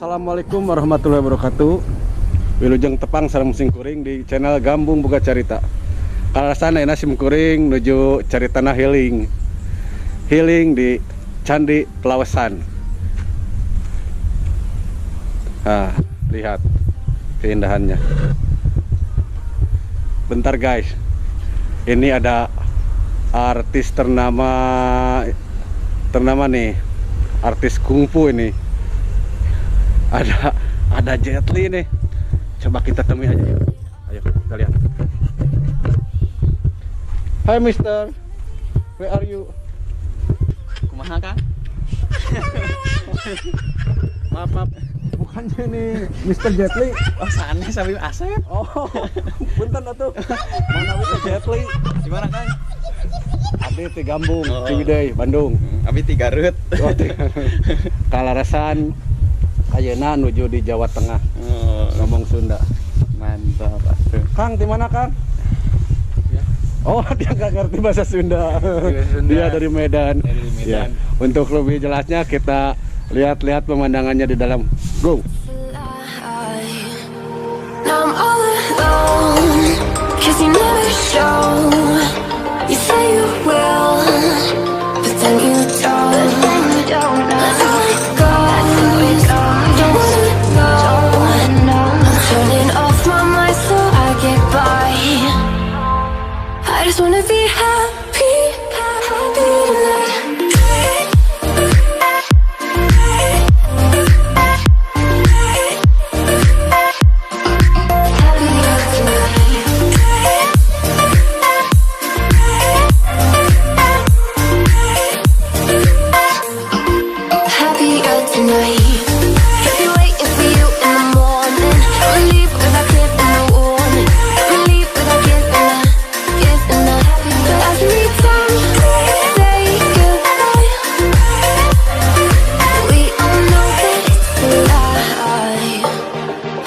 Assalamualaikum warahmatullahi wabarakatuh. Wilujeng tepang sareng simkuring di channel Gambung Boga Carita. Kalasan ayeuna simkuring nuju caritana healing di Candi Pelawesan. Nah, lihat keindahannya. Bentar guys, ini ada artis ternama nih, artis kungfu ini. Ada Jet Li nih. Coba kita temui aja yuk. Ayo kita lihat. Hai Mister, where are you? Kumaha Kang? Maaf, bukannya ini Mister Jet Li. Oh sanes Habib Asep. Oh, punten atuh. Mana Mister Jet Li? Di mana Kang? Abdi di Gambung, Ciwidey, Bandung. Abi di Garut. Oh, Kalarasan ayeuna nuju di Jawa Tengah. Ngomong Sunda. Mantap atuh. Kang, di mana Kang? Ya. Oh, dia nggak ngerti bahasa Sunda. Dia dari Medan. Ya. Untuk lebih jelasnya kita lihat-lihat pemandangannya di dalam. Go. Now I'm all alone, 'cause you never show. You say you will, but then you don't. Let's let it go. Don't wanna know. I'm turning off my mind so I get by. I just wanna be happy, happy tonight.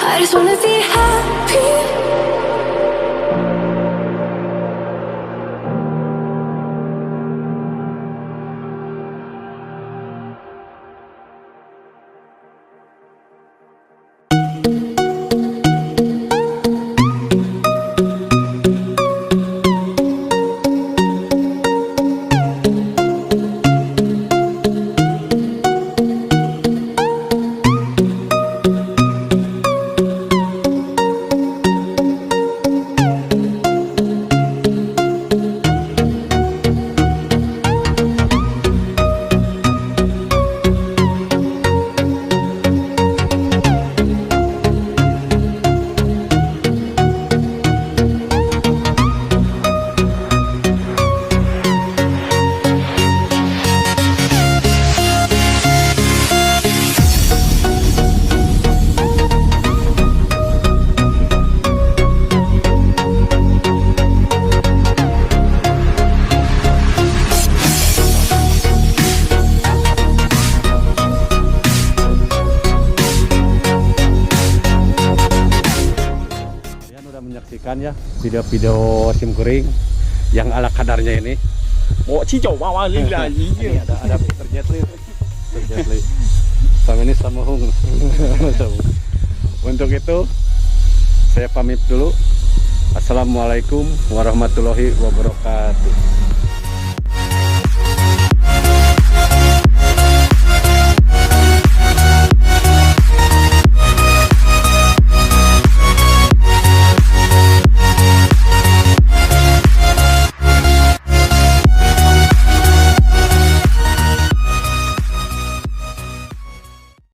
I just wanna be happy. Menyaksikan ya video-video simkuring yang ala kadarnya ini. Oh cicau bawa lagi. Ini ada Mr. Jet Li. Mr. Jet Li. Sama ini sama Hung. Untuk itu saya pamit dulu. Assalamualaikum warahmatullahi wabarakatuh.